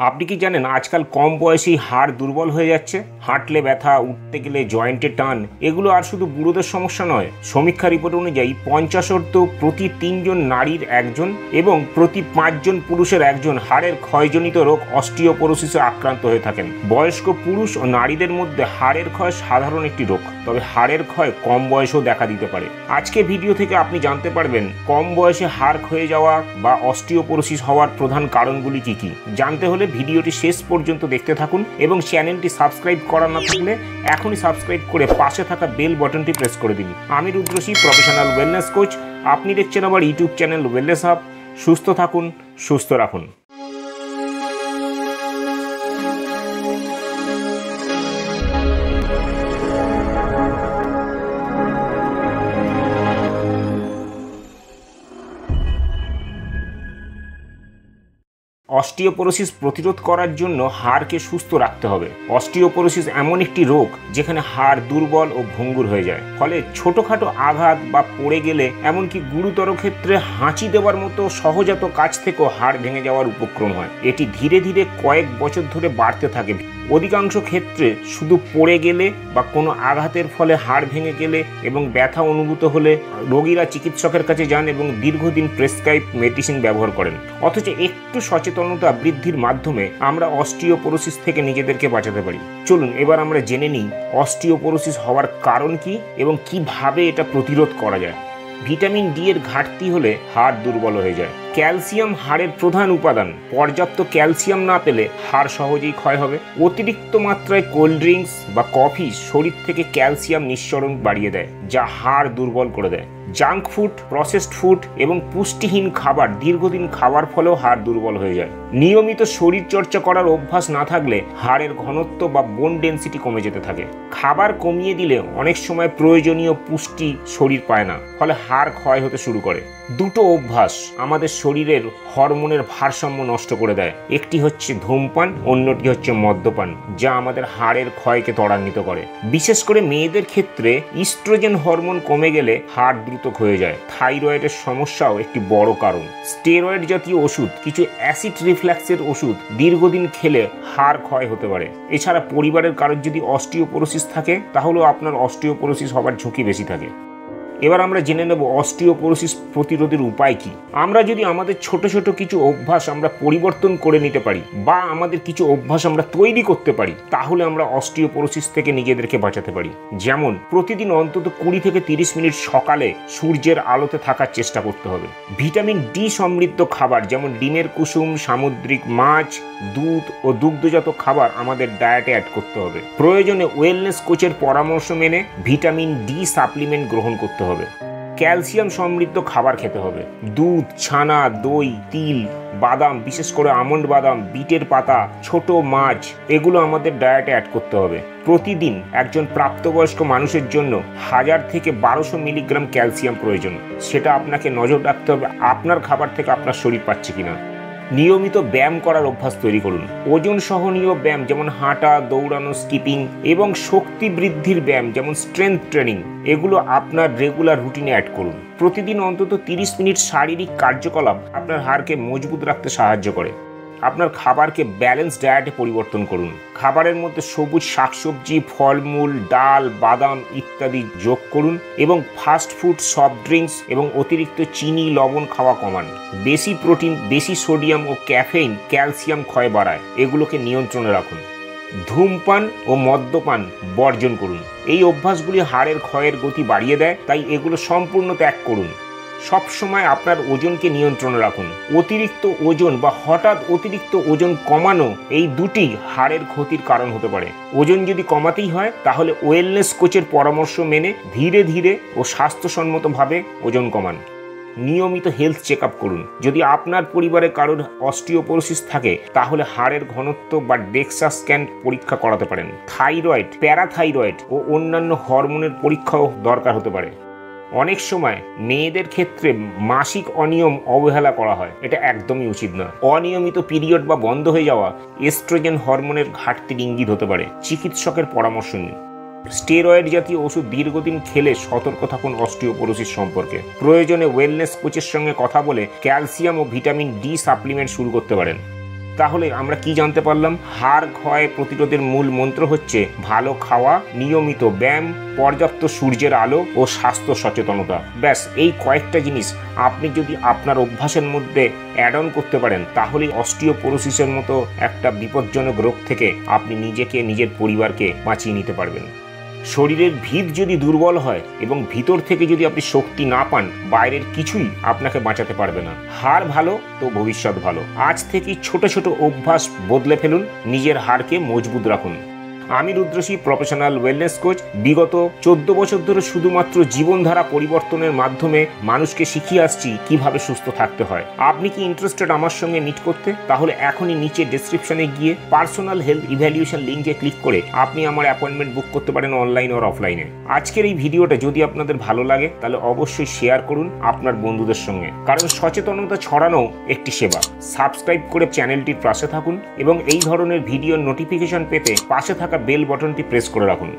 আপনি কি জানেন আজকাল কম বয়সেই হাড় দুর্বল হয়ে যাচ্ছে? হাঁটলে ব্যথা, উঠতে গেলে জয়েন্টে টান, এগুলো আর শুধু বুড়োদের সমস্যা নয়। সমীক্ষা রিপোর্ট অনুযায়ী 50 প্রতি 3 জন নারীর একজন এবং প্রতি 5 জন পুরুষের একজন হাড়ের ক্ষয়জনিত রোগ অস্টিওপোরোসিসে আক্রান্ত হয়ে থাকেন। বয়স্ক পুরুষ ও নারীদের মধ্যে হাড়ের ক্ষয় সাধারণ একটি রোগ, তবে হাড়ের ক্ষয় কম বয়সেও দেখা দিতে পারে। আজকে ভিডিও থেকে আপনি জানতে পারবেন কম বয়সে হাড় ক্ষয়ে যাওয়া বা অস্টিওপোরোসিস হওয়ার প্রধান কারণগুলি কি কি। জানতে হলে ভিডিওটি শেষ পর্যন্ত দেখতে থাকুন এবং চ্যানেলটি সাবস্ক্রাইব করা না থাকলে এখনই সাবস্ক্রাইব করে পাশে থাকা বেল বাটনটি প্রেস করে দিন। আমি রুদ্রশ্রী, প্রফেশনাল ওয়েলনেস কোচ। আপনি দেখছেন আমার ইউটিউব চ্যানেল ওয়েলনেস হাব। সুস্থ থাকুন, সুস্থ রাখুন। অস্টিওপোরোসিস প্রতিরোধ করার জন্য হাড়কে সুস্থ রাখতে হবে। অস্টিওপোরোসিস এমন একটি রোগ যেখানে হাড় দুর্বল ও ভঙ্গুর হয়ে যায়, ফলে ছোটখাটো আঘাত বা পড়ে গেলে এমনকি গুরুতর ক্ষেত্রে হাঁচি দেওয়ার মতো সহজাত কাজ থেকেও হাড় ভেঙে যাওয়ার উপক্রম হয়। এটি ধীরে ধীরে কয়েক বছর ধরে বাড়তে থাকে। অধিকাংশ ক্ষেত্রে শুধু পড়ে গেলে বা কোনো আঘাতের ফলে হাড় ভেঙে গেলে এবং ব্যথা অনুভূত হলে রোগীরা চিকিৎসকের কাছে যান এবং দীর্ঘদিন প্রেসক্রাইব মেডিসিন ব্যবহার করেন। অথচ একটু সচেতনতা বৃদ্ধির মাধ্যমে আমরা অস্টিওপোরোসিস থেকে নিজেদেরকে বাঁচাতে পারি। চলুন এবার আমরা জেনে নিই অস্টিওপোরোসিস হওয়ার কারণ কি এবং কিভাবে এটা প্রতিরোধ করা যায়। ভিটামিন ডি এর ঘাটতি হলে হাড় দুর্বল হয়ে যায়। ক্যালসিয়াম হাড়ের প্রধান উপাদান। পর্যাপ্ত ক্যালসিয়াম না পেলে হাড় সহজেই ক্ষয় হবে। অতিরিক্ত মাত্রায় কোল্ড ড্রিঙ্কস বা কফি শরীর থেকে ক্যালসিয়াম নিঃসরণ বাড়িয়ে দেয়, যা হাড় দুর্বল করে দেয়। জাঙ্ক ফুড, প্রসেসড ফুড এবং পুষ্টিহীন খাবার দীর্ঘদিন খাওয়ার ফলেও হাড় দুর্বল হয়ে যায়। নিয়মিত শরীর চর্চা করার অভ্যাস না থাকলে হাড়ের ঘনত্ব বা বোন ডেন্সিটি কমে যেতে থাকে। খাবার কমিয়ে দিলে অনেক সময় প্রয়োজনীয় পুষ্টি শরীর পায় না, ফলে হাড় ক্ষয় হতে শুরু করে। দুটো অভ্যাস আমাদের শরীরের হরমোনের ভারসাম্য নষ্ট করে দেয়। একটি হচ্ছে ধূমপান, অন্যটি হচ্ছে মদ্যপান, যা আমাদের হাড়ের ক্ষয়কে ত্বরান্বিত করে। বিশেষ করে মেয়েদের ক্ষেত্রে ইস্ট্রোজেন হরমোন কমে গেলে হাড় দ্রুত ক্ষয়ে যায়। থাইরয়েডের সমস্যাও একটি বড় কারণ। স্টেরয়েড জাতীয় ওষুধ, কিছু অ্যাসিড রিফ্ল্যাক্সের ওষুধ দীর্ঘদিন খেলে হাড় ক্ষয় হতে পারে। এছাড়া পরিবারের কারোর যদি অস্টিওপোরোসিস থাকে তাহলেও আপনার অস্টিওপোরোসিস হবার ঝুঁকি বেশি থাকে। এবার আমরা জেনে নেব অস্টিওপোরোসিস প্রতিরোধের উপায় কি। আমরা যদি আমাদের ছোট ছোট কিছু অভ্যাস আমরা পরিবর্তন করে নিতে পারি বা আমাদের কিছু অভ্যাস আমরা তৈরি করতে পারি, তাহলে আমরা অস্টিওপোরোসিস থেকে নিজেদেরকে বাঁচাতে পারি। যেমন প্রতিদিন অন্তত 20 থেকে 30 মিনিট সকালে সূর্যের আলোতে থাকার চেষ্টা করতে হবে। ভিটামিন ডি সমৃদ্ধ খাবার যেমন ডিমের কুসুম, সামুদ্রিক মাছ, দুধ ও দুগ্ধজাত খাবার আমাদের ডায়েটে অ্যাড করতে হবে। প্রয়োজনে ওয়েলনেস কোচের পরামর্শ মেনে ভিটামিন ডি সাপ্লিমেন্ট গ্রহণ করতে হবে। ক্যালসিয়াম সমৃদ্ধ খাবার খেতে হবে। দুধ, ছানা, দই, তিল, বাদাম, বিশেষ করে আমন্ড বাদাম, বিটের পাতা, ছোট মাছ, এগুলো আমাদের ডায়েটে অ্যাড করতে হবে। প্রতিদিন একজন প্রাপ্তবয়স্ক মানুষের জন্য 1000 থেকে 1200 মিলিগ্রাম ক্যালসিয়াম প্রয়োজন। সেটা আপনাকে নজর রাখতে হবে আপনার খাবার থেকে আপনার শরীর পাচ্ছে কিনা। নিয়মিত ব্যায়াম করার অভ্যাস তৈরি করুন। ওজন সহনীয় ব্যায়াম যেমন হাঁটা, দৌড়ানো, স্কিপিং এবং শক্তি বৃদ্ধির ব্যায়াম যেমন স্ট্রেংথ ট্রেনিং, এগুলো আপনার রেগুলার রুটিনে অ্যাড করুন। প্রতিদিন অন্তত 30 মিনিট শারীরিক কার্যকলাপ আপনার হাড়কে মজবুত রাখতে সাহায্য করে। আপনার খাবারকে ব্যালেন্স ডায়েটে পরিবর্তন করুন। খাবারের মধ্যে সবুজ শাকসবজি, ফলমূল, ডাল, বাদাম ইত্যাদি যোগ করুন এবং ফাস্ট ফুড, সফট ড্রিঙ্কস এবং অতিরিক্ত চিনি, লবণ খাওয়া কমান। বেশি প্রোটিন, বেশি সোডিয়াম ও ক্যাফেইন ক্যালসিয়াম ক্ষয় বাড়ায়, এগুলোকে নিয়ন্ত্রণে রাখুন। ধূমপান ও মদ্যপান বর্জন করুন। এই অভ্যাসগুলি হাড়ের ক্ষয়ের গতি বাড়িয়ে দেয়, তাই এগুলো সম্পূর্ণ ত্যাগ করুন। সবসময় আপনার ওজনকে নিয়ন্ত্রণে রাখুন। অতিরিক্ত ওজন বা হঠাৎ অতিরিক্ত ওজন কমানো, এই দুটি হাড়ের ক্ষতির কারণ হতে পারে। ওজন যদি কমাতেই হয় তাহলে ওয়েলনেস কোচের পরামর্শ মেনে ধীরে ধীরে ও স্বাস্থ্যসম্মতভাবে ওজন কমান। নিয়মিত হেলথ চেক আপ করুন। যদি আপনার পরিবারে কারোর অস্টিওপোরোসিস থাকে তাহলে হাড়ের ঘনত্ব বা ডেক্সা স্ক্যান পরীক্ষা করাতে পারেন। থাইরয়েড, প্যারাথাইরয়েড ও অন্যান্য হরমোনের পরীক্ষাও দরকার হতে পারে। অনেক সময় মেয়েদের ক্ষেত্রে মাসিক অনিয়ম অবহেলা করা হয়, এটা একদমই উচিত নয়। অনিয়মিত পিরিয়ড বা বন্ধ হয়ে যাওয়া এস্ট্রোজেন হরমোনের ঘাটতির ইঙ্গিত হতে পারে। চিকিৎসকের পরামর্শ নিন। স্টেরয়েড জাতীয় ওষুধ দীর্ঘদিন খেলে সতর্ক থাকুন অস্টিওপোরোসিস সম্পর্কে। প্রয়োজনে ওয়েলনেস কোচের সঙ্গে কথা বলে ক্যালসিয়াম ও ভিটামিন ডি সাপ্লিমেন্ট শুরু করতে পারেন। তাহলে আমরা কি জানতে পারলাম? হাড় ক্ষয় প্রতিরোধের মূল মন্ত্র হচ্ছে ভালো খাওয়া, নিয়মিত ব্যায়াম, পর্যাপ্ত সূর্যের আলো ও স্বাস্থ্য সচেতনতা। ব্যাস এই কয়েকটা জিনিস আপনি যদি আপনার অভ্যাসের মধ্যে অ্যাড অন করতে পারেন, তাহলে অস্টিওপোরোসিসের মতো একটা বিপজ্জনক রোগ থেকে আপনি নিজেকে, নিজের পরিবারকে বাঁচিয়ে নিতে পারবেন। শরীরের ভিত যদি দুর্বল হয় এবং ভিতর থেকে যদি আপনি শক্তি না পান, বাইরের কিছুই আপনাকে বাঁচাতে পারবে না। হাড় ভালো তো ভবিষ্যৎ ভালো। আজ থেকেই ছোট ছোট অভ্যাস বদলে ফেলুন, নিজের হাড়কে মজবুত রাখুন। আমি রুদ্রশ্রী, প্রফেশনাল ওয়েলনেস কোচ। বিগত 14 বছর ধরে শুধুমাত্র জীবনধারা পরিবর্তনের মাধ্যমে মানুষকে শিখিয়ে আসছি কিভাবে সুস্থ থাকতে হয়। আপনি কি ইন্টারেস্টেড আমার সঙ্গে মিট করতে? তাহলে এখনই নিচে ডেসক্রিপশনে গিয়ে পার্সোনাল হেলথ ইভ্যালুয়েশন লিঙ্কে ক্লিক করে আপনি আমার অ্যাপয়েন্টমেন্ট বুক করতে পারেন, অনলাইন আর অফলাইনে। আজকের এই ভিডিওটা যদি আপনাদের ভালো লাগে তাহলে অবশ্যই শেয়ার করুন আপনার বন্ধুদের সঙ্গে, কারণ সচেতনতা ছড়ানো একটি সেবা। সাবস্ক্রাইব করে চ্যানেলটির পাশে থাকুন এবং এই ধরনের ভিডিওর নোটিফিকেশন পেতে পাশে থাকা বেল বাটনটি প্রেস করে রাখুন।